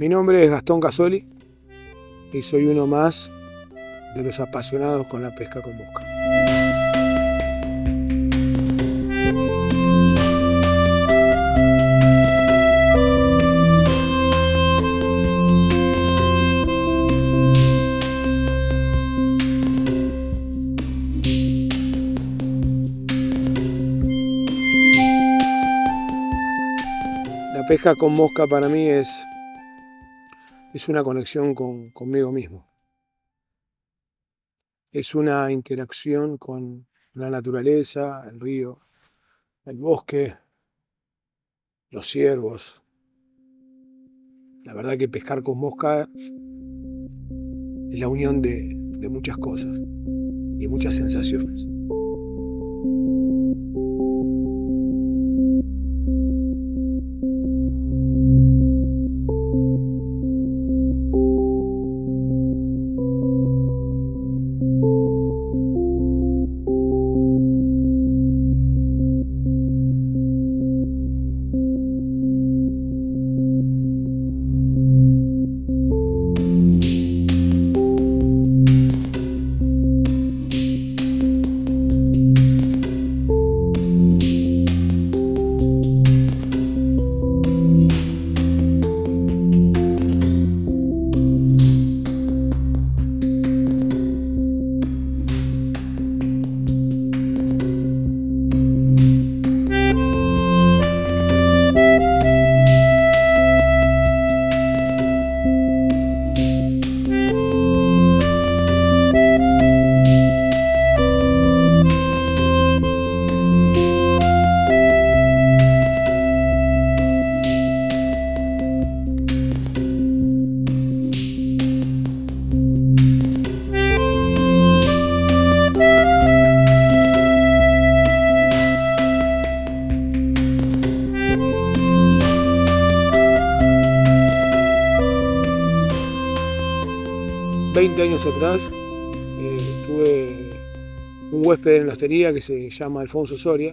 Mi nombre es Gastón Casoli y soy uno más de los apasionados con la pesca con mosca. La pesca con mosca para mí es una conexión conmigo mismo. Es una interacción con la naturaleza, el río, el bosque, los ciervos. La verdad que pescar con mosca es la unión de muchas cosas y muchas sensaciones. Años atrás tuve un huésped en la hostería que se llama Alfonso Soria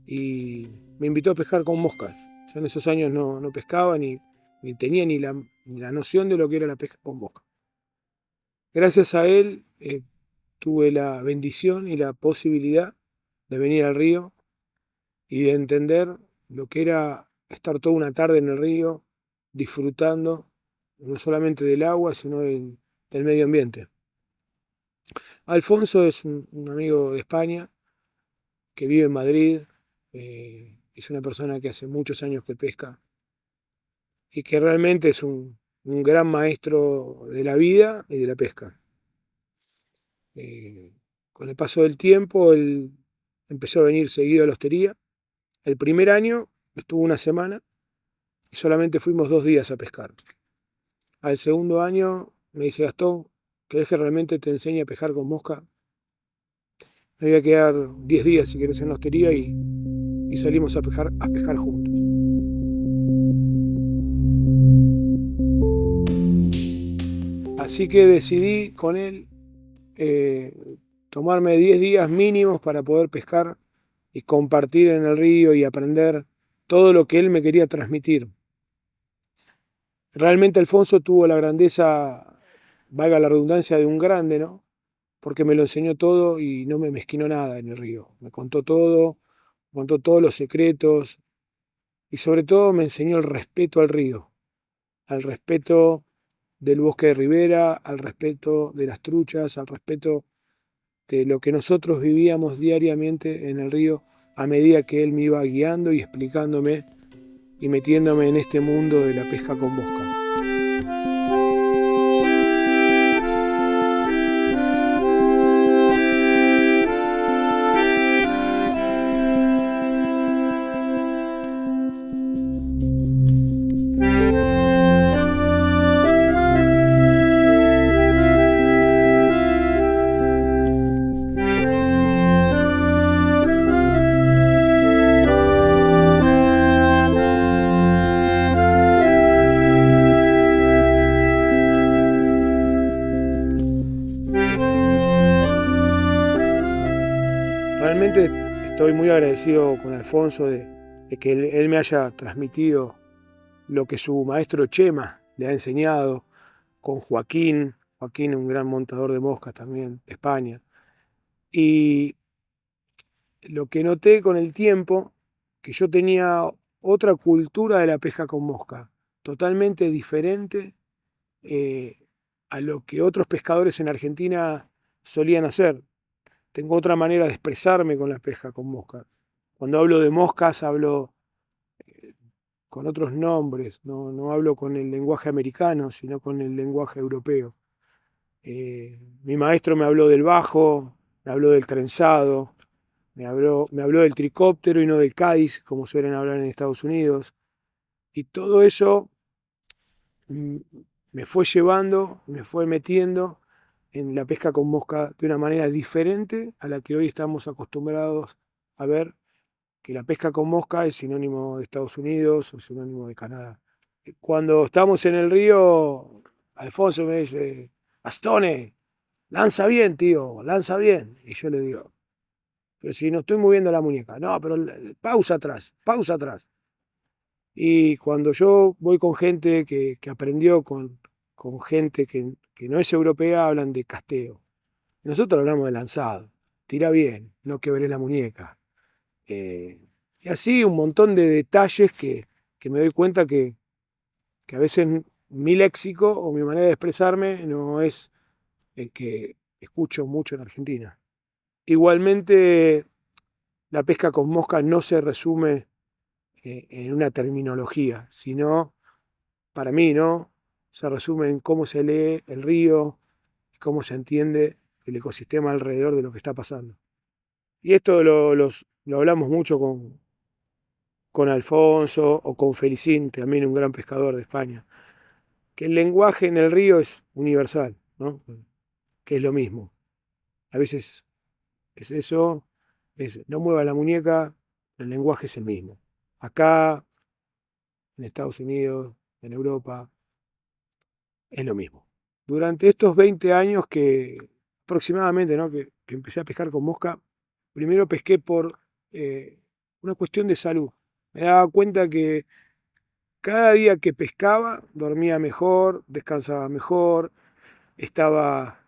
y me invitó a pescar con moscas. Yo en esos años no pescaba ni tenía ni la noción de lo que era la pesca con mosca. Gracias a él tuve la bendición y la posibilidad de venir al río y de entender lo que era estar toda una tarde en el río disfrutando no solamente del agua sino del medio ambiente. Alfonso es un amigo de España que vive en Madrid, es una persona que hace muchos años que pesca y que realmente es un gran maestro de la vida y de la pesca. Con el paso del tiempo él empezó a venir seguido a la hostería. El primer año estuvo una semana y solamente fuimos 2 días a pescar. Al segundo año me dice: Gastón, ¿querés que realmente te enseñe a pescar con mosca? Me voy a quedar 10 días si querés en la hostería y salimos a pescar juntos. Así que decidí con él tomarme 10 días mínimos para poder pescar y compartir en el río y aprender todo lo que él me quería transmitir. Realmente Alfonso tuvo la grandeza, valga la redundancia, de un grande, ¿no? Porque me lo enseñó todo y no me mezquinó nada en el río. Me contó todo, me contó todos los secretos y sobre todo me enseñó el respeto al río, al respeto del bosque de ribera, al respeto de las truchas, al respeto de lo que nosotros vivíamos diariamente en el río a medida que él me iba guiando y explicándome y metiéndome en este mundo de la pesca con mosca. Realmente estoy muy agradecido con Alfonso de que él me haya transmitido lo que su maestro Chema le ha enseñado, con Joaquín, un gran montador de moscas también, de España. Y lo que noté con el tiempo, que yo tenía otra cultura de la pesca con mosca, totalmente diferente a lo que otros pescadores en Argentina solían hacer. Tengo otra manera de expresarme con la pesca con mosca. Cuando hablo de moscas, hablo con otros nombres, no hablo con el lenguaje americano, sino con el lenguaje europeo. Mi maestro me habló del bajo, me habló del trenzado, me habló del tricóptero y no del cádiz, como suelen hablar en Estados Unidos. Y todo eso mm, me fue llevando, me fue metiendo en la pesca con mosca de una manera diferente a la que hoy estamos acostumbrados a ver, que la pesca con mosca es sinónimo de Estados Unidos o sinónimo de Canadá. Cuando estamos en el río, Alfonso me dice, Gastone, lanza bien, tío, lanza bien. Y yo le digo, pero si no estoy moviendo la muñeca, no, pero pausa atrás, pausa atrás. Y cuando yo voy con gente que aprendió con gente que no es europea, hablan de casteo. Nosotros hablamos de lanzado. Tira bien, no quebré la muñeca. Y así un montón de detalles que me doy cuenta que a veces mi léxico o mi manera de expresarme no es el que escucho mucho en Argentina. Igualmente, la pesca con mosca no se resume en una terminología, sino, para mí, ¿no? Se resume en cómo se lee el río, cómo se entiende el ecosistema alrededor de lo que está pasando. Y esto lo hablamos mucho con Alfonso o con Felicín, también un gran pescador de España, que el lenguaje en el río es universal, ¿no? Que es lo mismo. A veces es eso, es no mueva la muñeca, el lenguaje es el mismo. Acá, en Estados Unidos, en Europa, es lo mismo. Durante estos 20 años aproximadamente, ¿no? que empecé a pescar con mosca, primero pesqué por una cuestión de salud. Me daba cuenta que cada día que pescaba dormía mejor, descansaba mejor, estaba,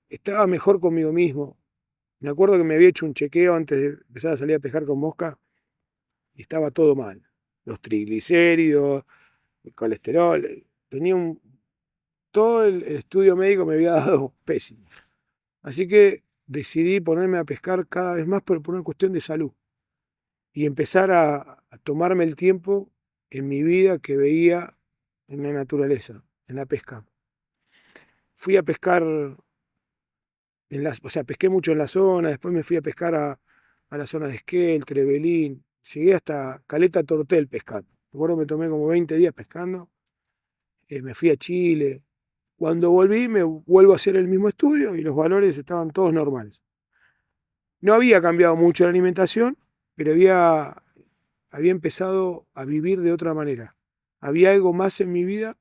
estaba mejor conmigo mismo. Me acuerdo que me había hecho un chequeo antes de empezar a salir a pescar con mosca y estaba todo mal. Los triglicéridos, el colesterol, todo el estudio médico me había dado pésimo. Así que decidí ponerme a pescar cada vez más por una cuestión de salud y empezar a tomarme el tiempo en mi vida que veía en la naturaleza, en la pesca. Fui a pescar, o sea, pesqué mucho en la zona, después me fui a pescar a la zona de Esquel, Trevelín, llegué hasta Caleta Tortel pescando. Recuerdo me tomé como 20 días pescando, me fui a Chile. Cuando volví me vuelvo a hacer el mismo estudio y los valores estaban todos normales. No había cambiado mucho la alimentación, pero había empezado a vivir de otra manera. Había algo más en mi vida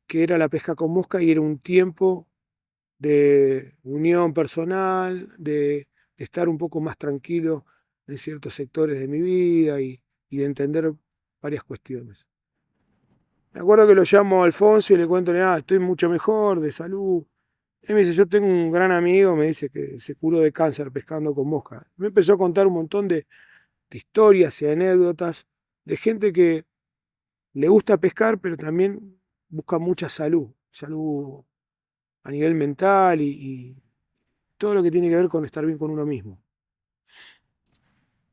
que era la pesca con mosca y era un tiempo de unión personal, de estar un poco más tranquilo en ciertos sectores de mi vida y de entender varias cuestiones. Me acuerdo que lo llamo a Alfonso y le cuento, estoy mucho mejor de salud. Él me dice, yo tengo un gran amigo, me dice que se curó de cáncer pescando con mosca. Me empezó a contar un montón de historias y anécdotas de gente que le gusta pescar, pero también busca mucha salud, salud a nivel mental y todo lo que tiene que ver con estar bien con uno mismo.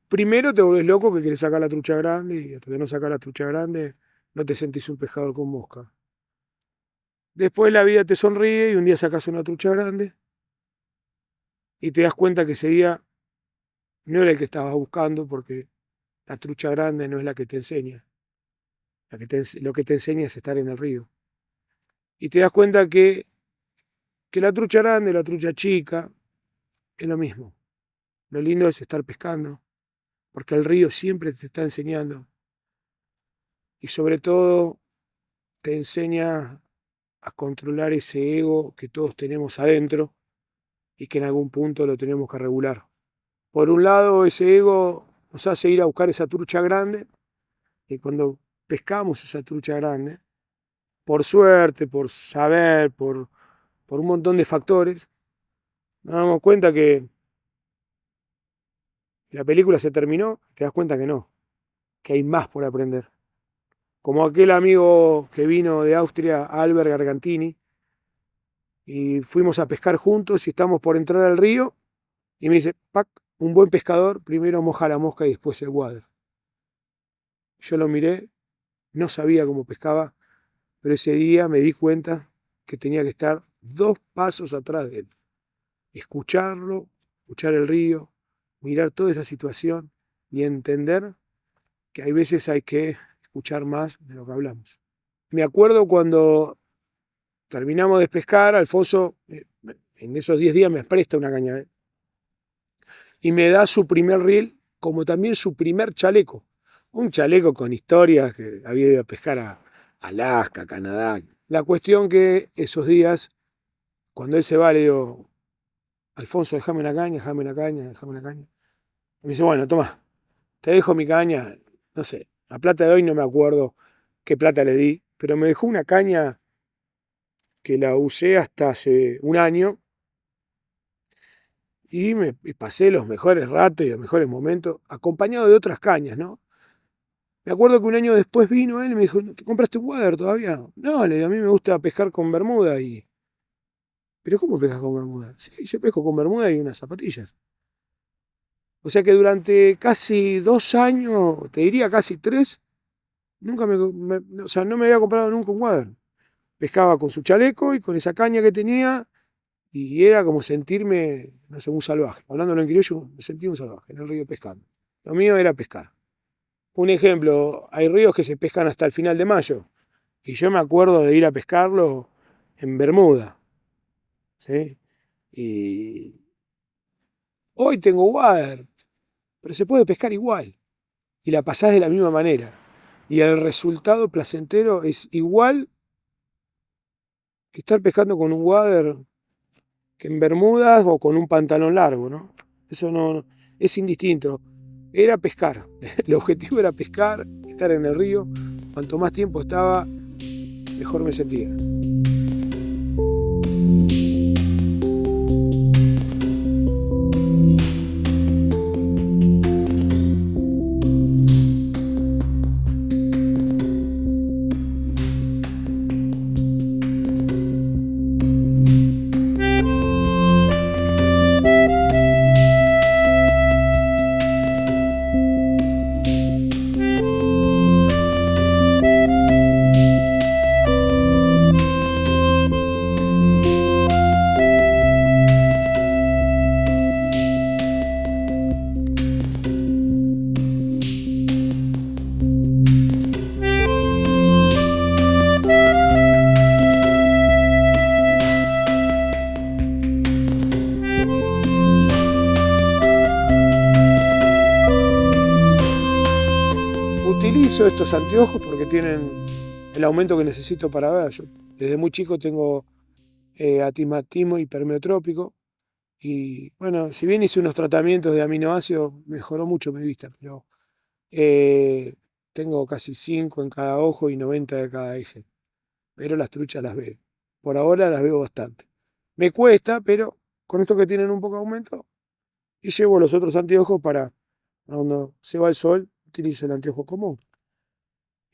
Primero te volvés loco que quieres sacar la trucha grande y hasta que no sacas la trucha grande no te sentís un pescador con mosca. Después la vida te sonríe y un día sacas una trucha grande y te das cuenta que ese día no era el que estabas buscando porque la trucha grande no es la que te enseña. Lo que te enseña es estar en el río. Y te das cuenta que la trucha grande, la trucha chica, es lo mismo. Lo lindo es estar pescando, porque el río siempre te está enseñando. Y sobre todo te enseña a controlar ese ego que todos tenemos adentro y que en algún punto lo tenemos que regular. Por un lado, ese ego nos hace ir a buscar esa trucha grande y cuando pescamos esa trucha grande, por suerte, por saber, por un montón de factores, nos damos cuenta que la película se terminó, te das cuenta que no, que hay más por aprender. Como aquel amigo que vino de Austria, Albert Gargantini, y fuimos a pescar juntos y estamos por entrar al río, y me dice, Pac, un buen pescador primero moja la mosca y después el water. Yo lo miré, no sabía cómo pescaba, pero ese día me di cuenta que tenía que estar 2 pasos atrás de él. Escucharlo, escuchar el río, mirar toda esa situación y entender que hay veces hay que escuchar más de lo que hablamos. Me acuerdo cuando terminamos de pescar, Alfonso en esos 10 días me presta una caña y me da su primer reel, como también su primer chaleco. Un chaleco con historias que había ido a pescar a Alaska, Canadá. La cuestión que esos días, cuando él se va, le digo, Alfonso, déjame una caña, déjame una caña, déjame una caña. Y me dice, bueno, toma, te dejo mi caña. No sé, la plata de hoy no me acuerdo qué plata le di, pero me dejó una caña que la usé hasta hace un año y me pasé los mejores ratos y los mejores momentos, acompañado de otras cañas, ¿no? Me acuerdo que un año después vino él y me dijo, ¿te compraste un water todavía? No, le digo, a mí me gusta pescar con bermuda y... ¿Pero cómo pescas con bermuda? Sí, yo pesco con bermuda y unas zapatillas. O sea que durante casi 2 años, te diría casi 3, nunca o sea, no me había comprado nunca un water. Pescaba con su chaleco y con esa caña que tenía y era como sentirme, no sé, un salvaje. Hablándolo en criollo, me sentí un salvaje en el río pescando. Lo mío era pescar. Un ejemplo, hay ríos que se pescan hasta el final de mayo. Y yo me acuerdo de ir a pescarlo en Bermuda. ¿Sí? Y hoy tengo water, pero se puede pescar igual. Y la pasás de la misma manera. Y el resultado placentero es igual que estar pescando con un water que en Bermudas o con un pantalón largo, ¿no? Eso no es indistinto. Era pescar. El objetivo era pescar, estar en el río. Cuanto más tiempo estaba, mejor me sentía. Utilizo estos anteojos porque tienen el aumento que necesito para ver. Yo desde muy chico tengo astigmatismo hipermetrópico y bueno, si bien hice unos tratamientos de aminoácidos, mejoró mucho mi vista, pero eh, tengo casi 5 en cada ojo y 90 de cada eje. Pero las truchas las veo. Por ahora las veo bastante. Me cuesta, pero con esto que tienen un poco de aumento, y llevo los otros anteojos para cuando se va el sol, utilizo el anteojo común.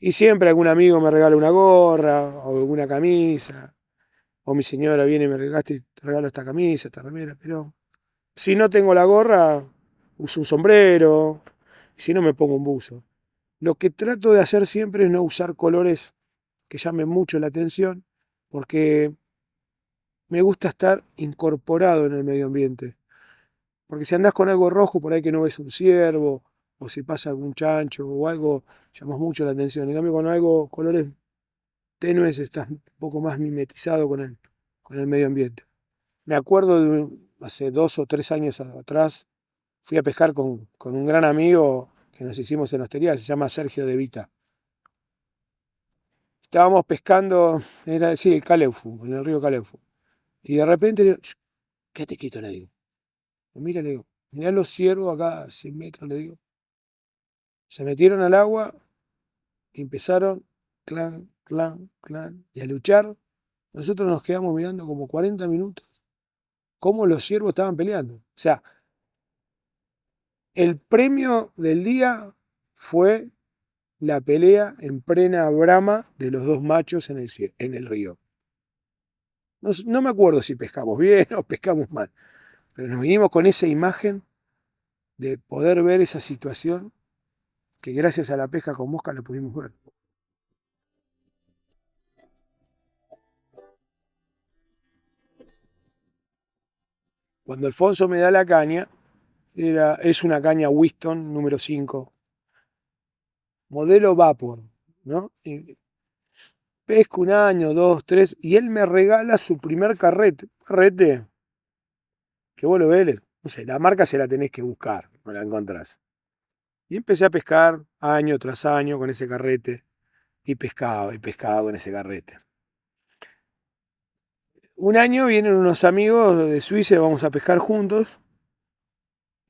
Y siempre algún amigo me regala una gorra o alguna camisa. O mi señora viene y me regala, te regalo esta camisa, esta remera. Pero si no tengo la gorra, uso un sombrero. Y si no, me pongo un buzo. Lo que trato de hacer siempre es no usar colores que llamen mucho la atención, porque me gusta estar incorporado en el medio ambiente. Porque si andás con algo rojo, por ahí que no ves un ciervo, o si pasa algún chancho o algo, llamas mucho la atención. En cambio, con algo, colores tenues, estás un poco más mimetizado con el medio ambiente. Me acuerdo de hace 2 o 3 años atrás, fui a pescar con un gran amigo que nos hicimos en hostería, se llama Sergio De Vita. Estábamos pescando, era, sí, el Caleufu, en el río Caleufu. Y de repente le digo, quédate quieto, le digo. Me mira, le digo, mirá los ciervos acá a 100 metros, le digo. Se metieron al agua y empezaron, clan, clan, clan, y a luchar. Nosotros nos quedamos mirando como 40 minutos cómo los ciervos estaban peleando. O sea, el premio del día fue la pelea en plena brama de los dos machos en el río. No me acuerdo si pescamos bien o pescamos mal, pero nos vinimos con esa imagen de poder ver esa situación que gracias a la pesca con mosca la pudimos ver. Cuando Alfonso me da la caña, es una caña Winston número 5, modelo Vapor, ¿no? Y pesco un año, dos, tres, y él me regala su primer carrete, que vos lo ves, no sé, la marca se la tenés que buscar, no la encontrás. Y empecé a pescar año tras año con ese carrete, y pescaba con ese carrete. Un año vienen unos amigos de Suiza y vamos a pescar juntos,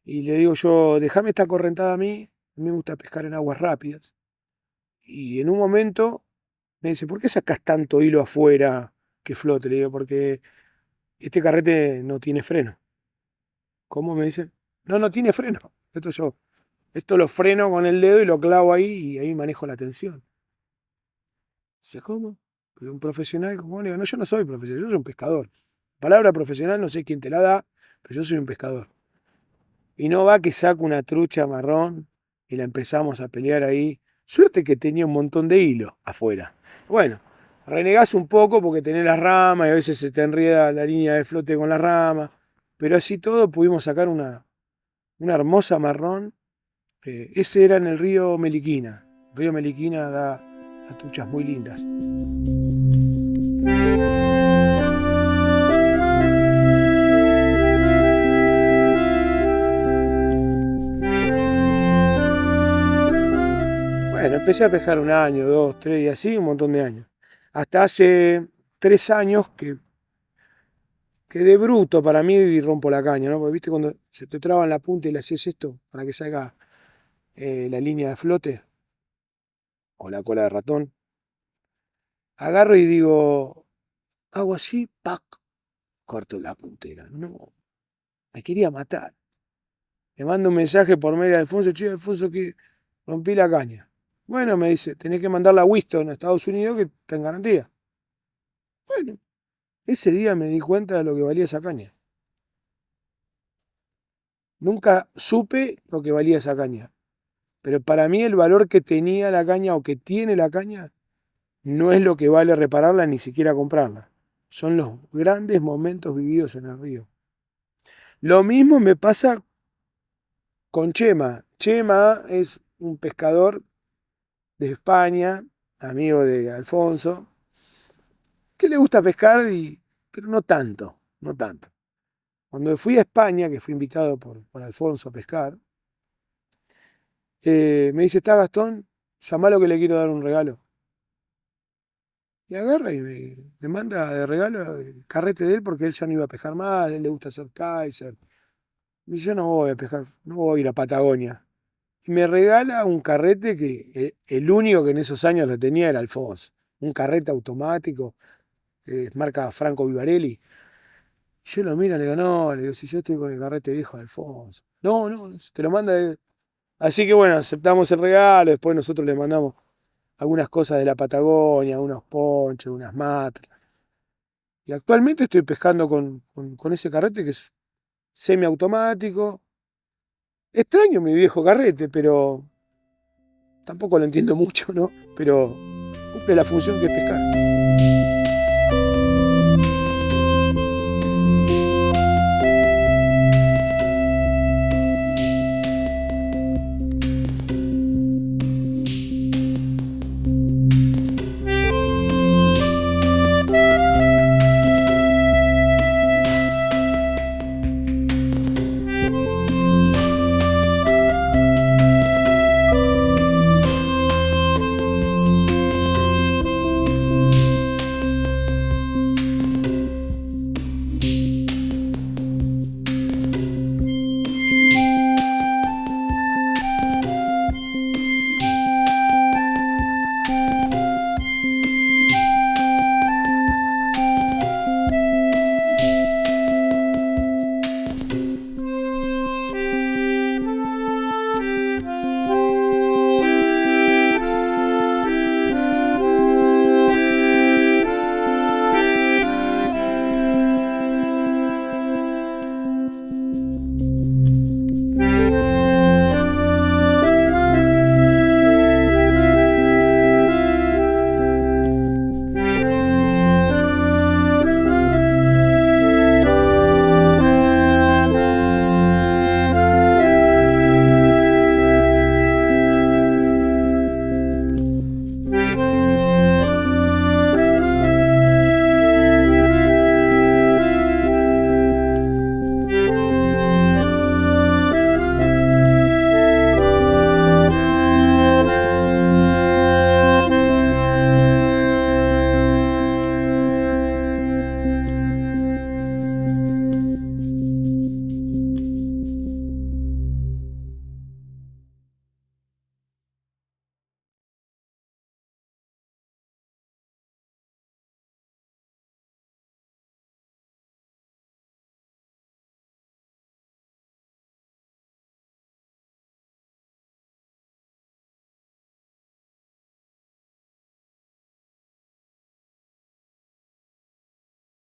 y le digo yo, déjame esta correntada a mí me gusta pescar en aguas rápidas. Y en un momento me dice, ¿por qué sacás tanto hilo afuera que flote? Le digo, porque este carrete no tiene freno. ¿Cómo? Me dice. No, no tiene freno. Esto lo freno con el dedo y lo clavo ahí y ahí manejo la tensión. Dice, ¿cómo? Pero un profesional como le digo, no, yo no soy profesional, yo soy un pescador. Palabra profesional no sé quién te la da, pero yo soy un pescador. Y no va que saco una trucha marrón y la empezamos a pelear ahí. Suerte que tenía un montón de hilo afuera. Bueno, renegás un poco porque tenés las ramas y a veces se te enreda la línea de flote con la rama. Pero así todo pudimos sacar una hermosa marrón. Ese era en el río Meliquina. El río Meliquina da truchas muy lindas. Bueno, empecé a pescar un año, dos, tres y así un montón de años. Hasta hace 3 años que de bruto para mí rompo la caña, ¿no? Porque viste cuando se te traba en la punta y le haces esto para que salga la línea de flote o la cola de ratón. Agarro y digo, hago así, ¡pac! Corto la puntera. No, me quería matar. Le mando un mensaje por mail a Alfonso, che, Alfonso, que rompí la caña. Bueno, me dice, tenés que mandarla a Winston, a Estados Unidos, que está en garantía. Bueno, ese día me di cuenta de lo que valía esa caña. Nunca supe lo que valía esa caña. Pero para mí el valor que tenía la caña o que tiene la caña no es lo que vale repararla ni siquiera comprarla. Son los grandes momentos vividos en el río. Lo mismo me pasa con Chema. Chema es un pescador de España, amigo de Alfonso, que le gusta pescar, pero no tanto, no tanto. Cuando fui a España, que fui invitado por Alfonso a pescar, me dice, está Gastón, llamalo que le quiero dar un regalo. Y agarra y me manda de regalo el carrete de él porque él ya no iba a pescar más, a él le gusta hacer kaiser. Me dice, yo no voy a pescar, no voy a ir a Patagonia. Y me regala un carrete que el único que en esos años lo tenía era Alfonso. Un carrete automático, marca Franco Vivarelli. Yo lo miro y le digo, no, le digo, si yo estoy con el carrete viejo de Alfonso. No, no, te lo manda él. Así que bueno, aceptamos el regalo, después nosotros le mandamos algunas cosas de la Patagonia, unos ponchos, unas matras. Y actualmente estoy pescando con ese carrete que es semiautomático. Extraño mi viejo carrete, pero tampoco lo entiendo mucho, ¿no? Pero cumple la función que es pescar.